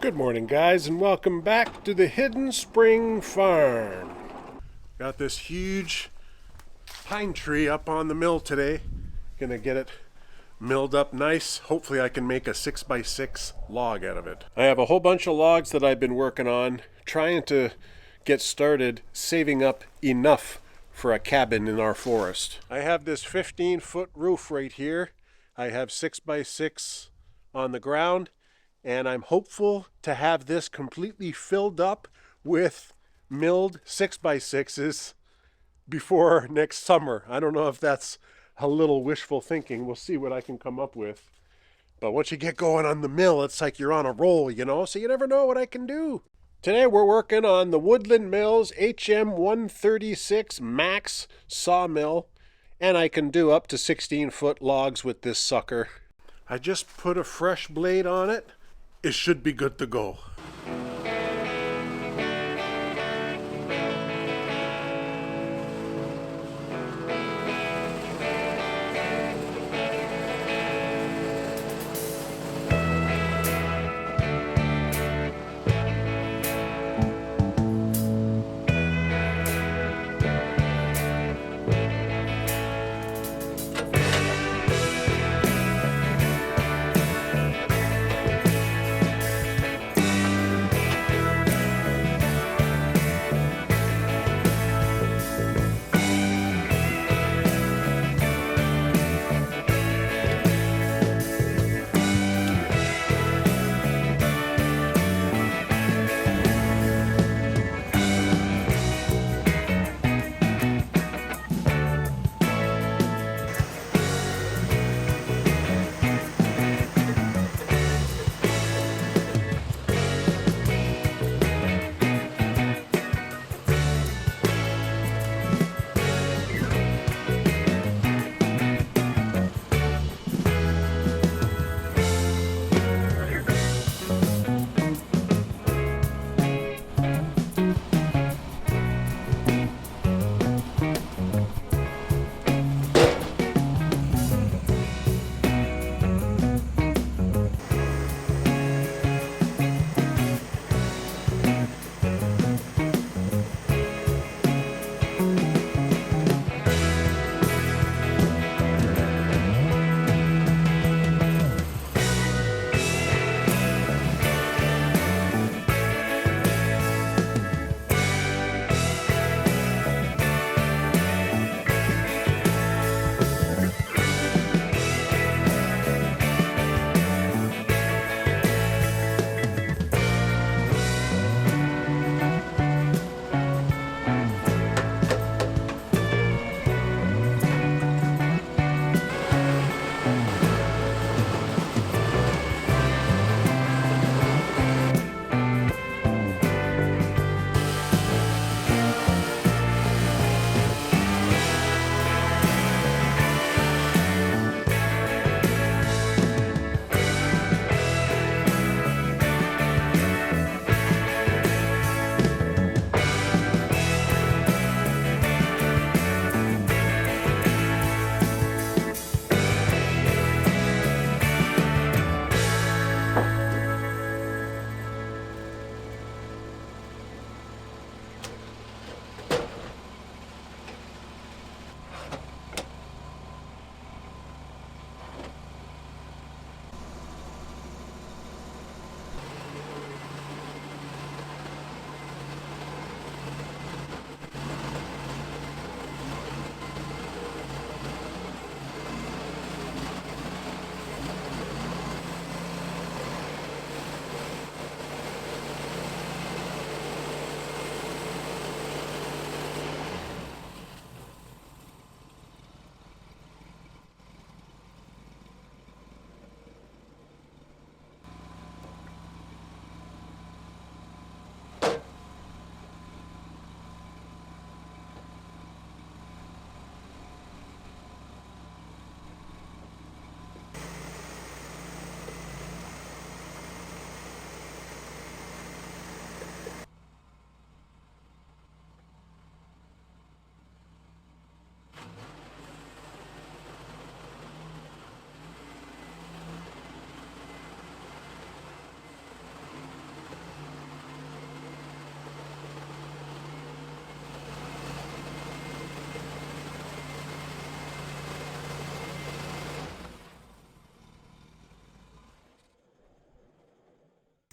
Good morning, guys, and welcome back to the Hidden Spring Farm. Got this huge pine tree up on the mill today. Gonna get it milled up nice. Hopefully I can make a 6x6 log out of it. I have a whole bunch of logs that I've been working on, trying to get started saving up enough for a cabin in our forest. I have this 15-foot roof right here. I have 6x6 on the ground, and I'm hopeful to have this completely filled up with milled 6x6s before next summer. I don't know if that's a little wishful thinking. We'll see what I can come up with. But once you get going on the mill, it's like you're on a roll, so you never know what I can do. Today we're working on the Woodland Mills HM136 Max sawmill, and I can do up to 16-foot logs with this sucker. I just put a fresh blade on it. It should be good to go.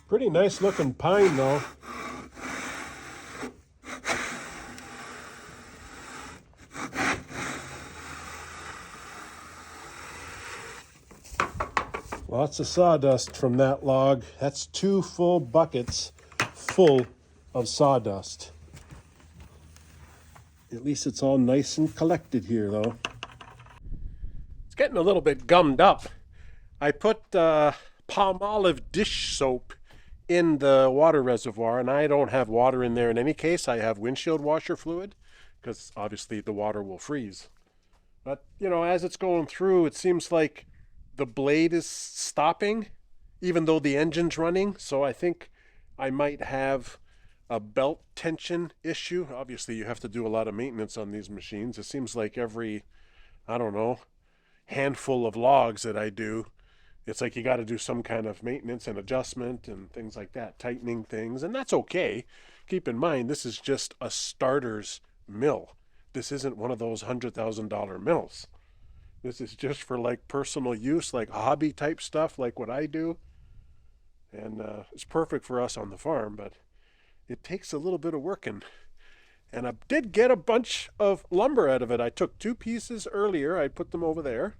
Pretty nice looking pine though. Lots of sawdust from that log. That's 2 full buckets full of sawdust. At least it's all nice and collected here though. It's getting a little bit gummed up. I put Palmolive dish soap in the water reservoir, and I don't have water in there in any case. I have windshield washer fluid because obviously the water will freeze. But, you know, as it's going through, it seems like the blade is stopping even though the engine's running. So I think I might have a belt tension issue. Obviously, you have to do a lot of maintenance on these machines. It seems like every, I don't know, handful of logs that I do, it's like you got to do some kind of maintenance and adjustment and things like that, tightening things, and that's okay. Keep in mind, this is just a starter's mill. This isn't one of those $100,000 mills. This is just for like personal use, like hobby type stuff, like what I do. And it's perfect for us on the farm, but it takes a little bit of working. And I did get a bunch of lumber out of it. I took 2 pieces earlier. I put them over there.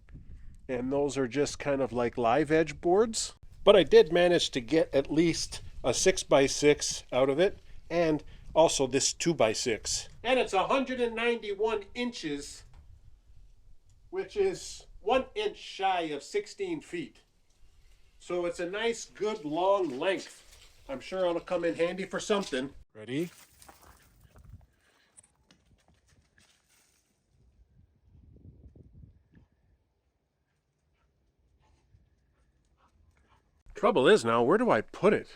And those are just kind of like live edge boards. But I did manage to get at least a 6x6 out of it. And also this 2x6. And it's 191 inches, which is 1 inch shy of 16 feet. So it's a nice, good, long length. I'm sure it'll come in handy for something. Ready? Trouble is now, where do I put it?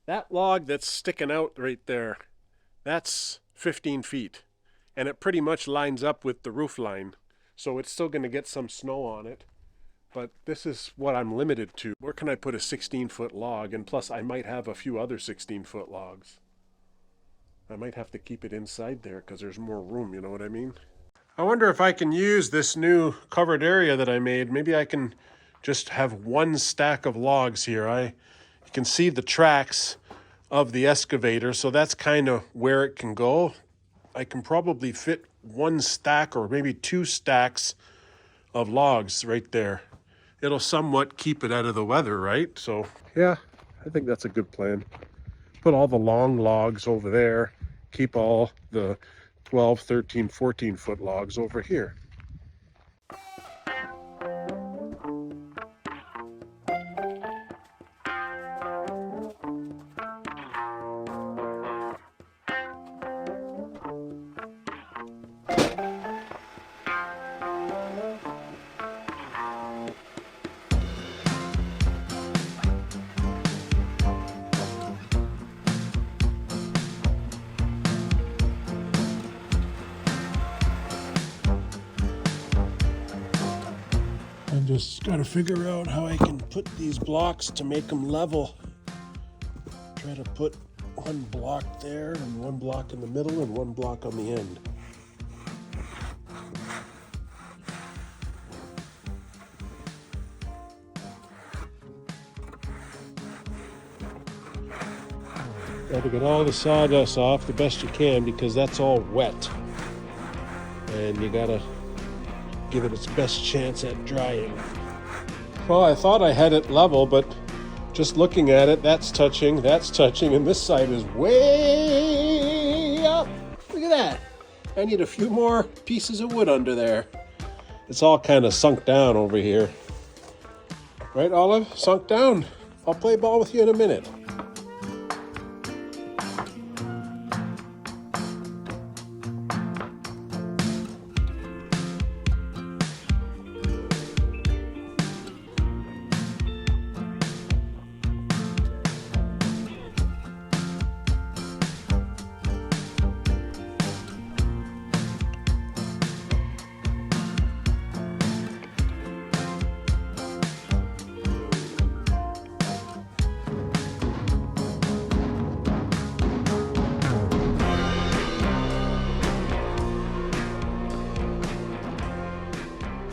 That log that's sticking out right there, that's 15 feet. And it pretty much lines up with the roof line. So it's still going to get some snow on it. But this is what I'm limited to. Where can I put a 16-foot log? And plus, I might have a few other 16-foot logs. I might have to keep it inside there because there's more room, you know what I mean? I wonder if I can use this new covered area that I made. Maybe I can just have 1 stack of logs here. You can see the tracks of the excavator, so that's kind of where it can go. I can probably fit 1 stack or maybe 2 stacks of logs right there. It'll somewhat keep it out of the weather, right? So yeah, I think that's a good plan. Put all the long logs over there, keep all the 12, 13, 14 foot logs over here. Just got to figure out how I can put these blocks to make them level. Try to put 1 block there and 1 block in the middle and 1 block on the end. Got to get all the sawdust off the best you can because that's all wet. And you got to give it its best chance at drying. Well, I thought I had it level, but just looking at it, that's touching, and this side is way up. Look at that. I need a few more pieces of wood under there. It's all kind of sunk down over here. Right, Olive? Sunk down. I'll play ball with you in a minute.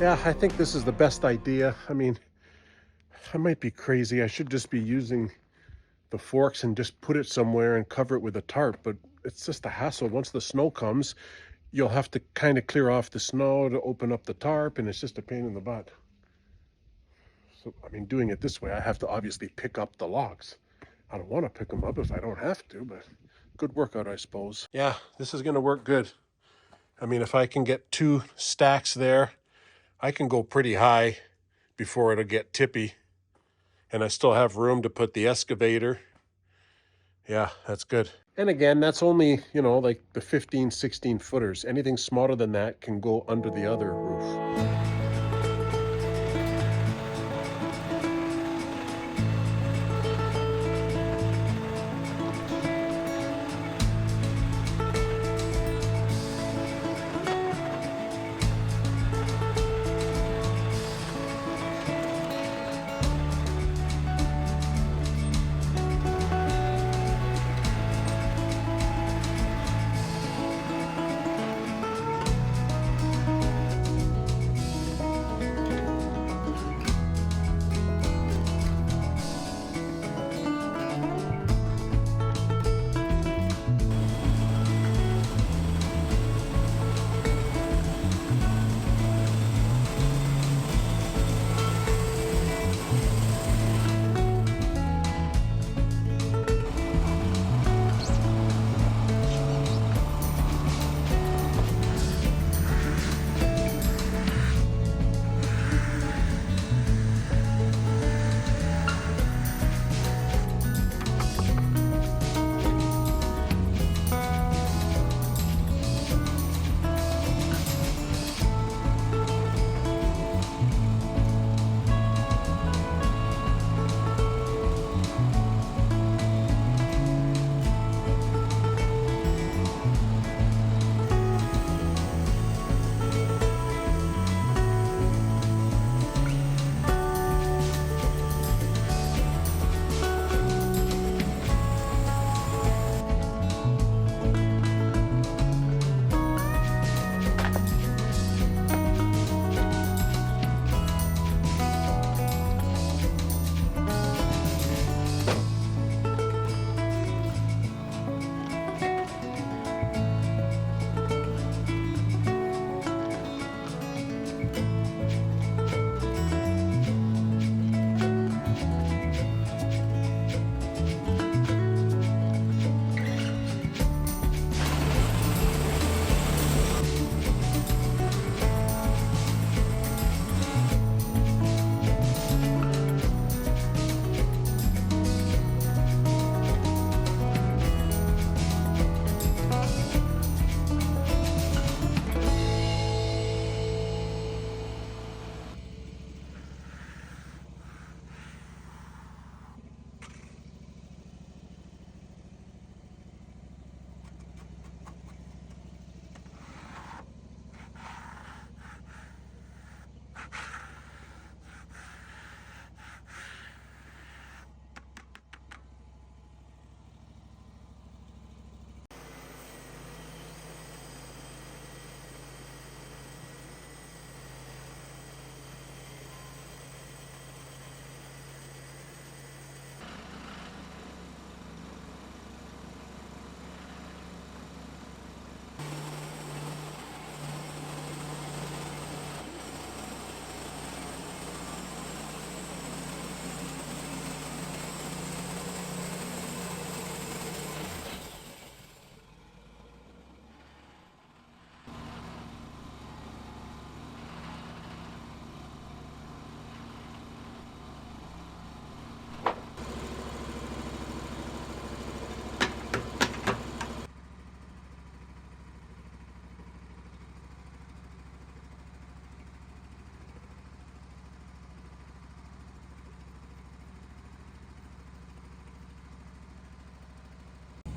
Yeah, I think this is the best idea. I mean, I might be crazy. I should just be using the forks and just put it somewhere and cover it with a tarp, but it's just a hassle. Once the snow comes, you'll have to kind of clear off the snow to open up the tarp, and it's just a pain in the butt. So, I mean, doing it this way, I have to obviously pick up the logs. I don't want to pick them up if I don't have to, but good workout, I suppose. Yeah, this is going to work good. I mean, if I can get 2 stacks there, I can go pretty high before it'll get tippy. And I still have room to put the excavator. Yeah, that's good. And again, that's only, you know, like the 15, 16 footers. Anything smaller than that can go under the other roof.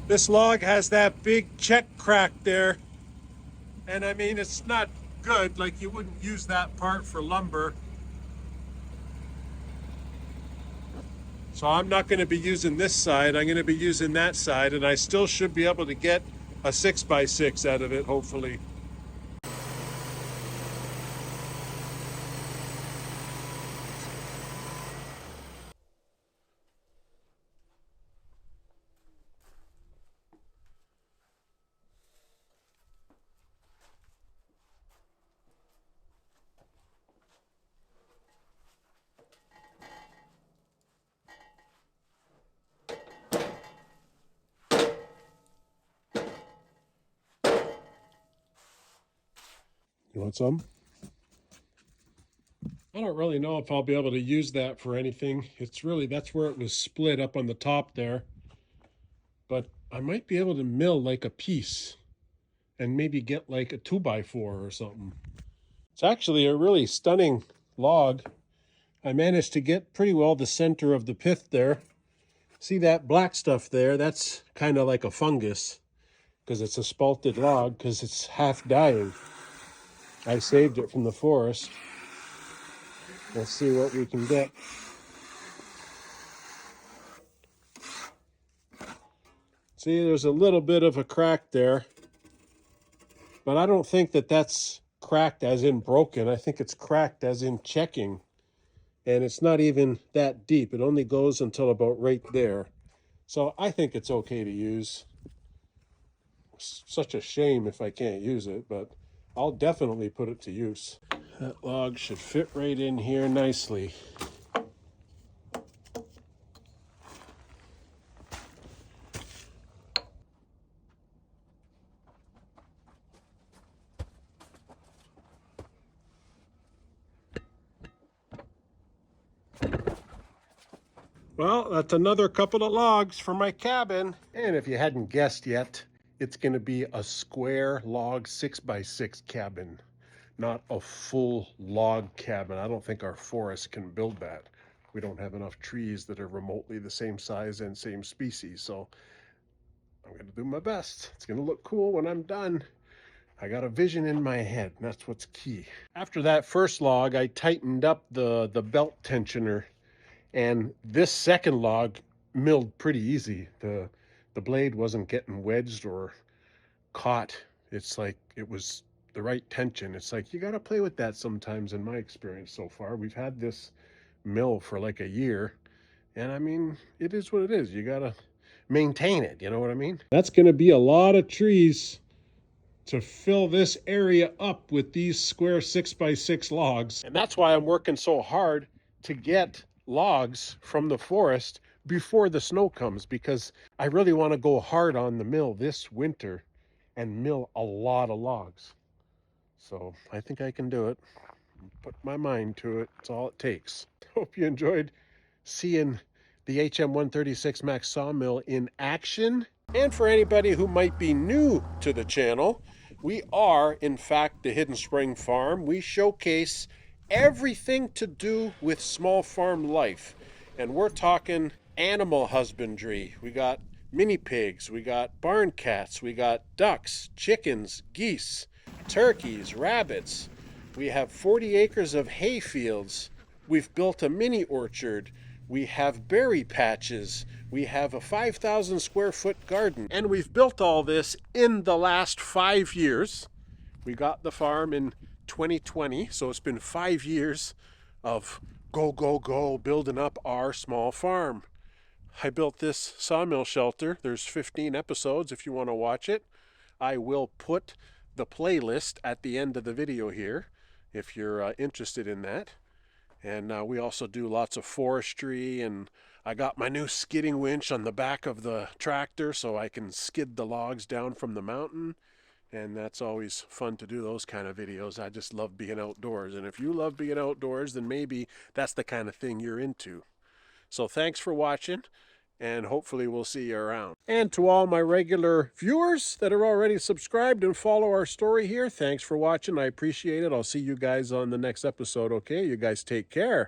This log has that big check crack there. And I mean, it's not good. Like, you wouldn't use that part for lumber. So I'm not going to be using this side. I'm going to be using that side. And I still should be able to get a 6x6 out of it, hopefully. You want some? I don't really know if I'll be able to use that for anything. It's really, that's where it was split up on the top there. But I might be able to mill like a piece and maybe get like a 2x4 or something. It's actually a really stunning log. I managed to get pretty well the center of the pith there. See that black stuff there? That's kind of like a fungus because it's a spalted log because it's half dying. I saved it from the forest. Let's see what we can get. See, there's a little bit of a crack there, but I don't think that that's cracked as in broken. I think it's cracked as in checking, and it's not even that deep. It only goes until about right there. So I think it's okay to use. It's such a shame if I can't use it, but I'll definitely put it to use. That log should fit right in here nicely. Well, that's another couple of logs for my cabin. And if you hadn't guessed yet, it's going to be a square log 6x6 cabin, not a full log cabin. I don't think our forest can build that. We don't have enough trees that are remotely the same size and same species. So I'm going to do my best. It's going to look cool when I'm done. I got a vision in my head, and that's what's key. After that first log, I tightened up the belt tensioner. And this second log milled pretty easy. The blade wasn't getting wedged or caught. It's like it was the right tension. It's like you got to play with that sometimes in my experience so far. We've had this mill for like a year. And I mean, it is what it is. You got to maintain it. You know what I mean? That's going to be a lot of trees to fill this area up with these square 6x6 logs. And that's why I'm working so hard to get logs from the forest before the snow comes, because I really want to go hard on the mill this winter and mill a lot of logs. So I think I can do it. Put my mind to it. It's all it takes. Hope you enjoyed seeing the HM136 Max sawmill in action. And for anybody who might be new to the channel, we are in fact the Hidden Spring Farm. We showcase everything to do with small farm life, and we're talking animal husbandry. We got mini pigs, we got barn cats, we got ducks, chickens, geese, turkeys, rabbits. We have 40 acres of hay fields. We've built a mini orchard. We have berry patches. We have a 5,000 square foot garden, and we've built all this in the last 5 years. We got the farm in 2020, so it's been 5 years of go building up our small farm. I built this sawmill shelter. There's 15 episodes if you want to watch it. I will put the playlist at the end of the video here if you're interested in that. And we also do lots of forestry, and I got my new skidding winch on the back of the tractor so I can skid the logs down from the mountain. And that's always fun to do those kind of videos. I just love being outdoors. And if you love being outdoors, then maybe that's the kind of thing you're into. So thanks for watching, and hopefully we'll see you around. And to all my regular viewers that are already subscribed and follow our story here, thanks for watching. I appreciate it. I'll see you guys on the next episode, okay? You guys take care.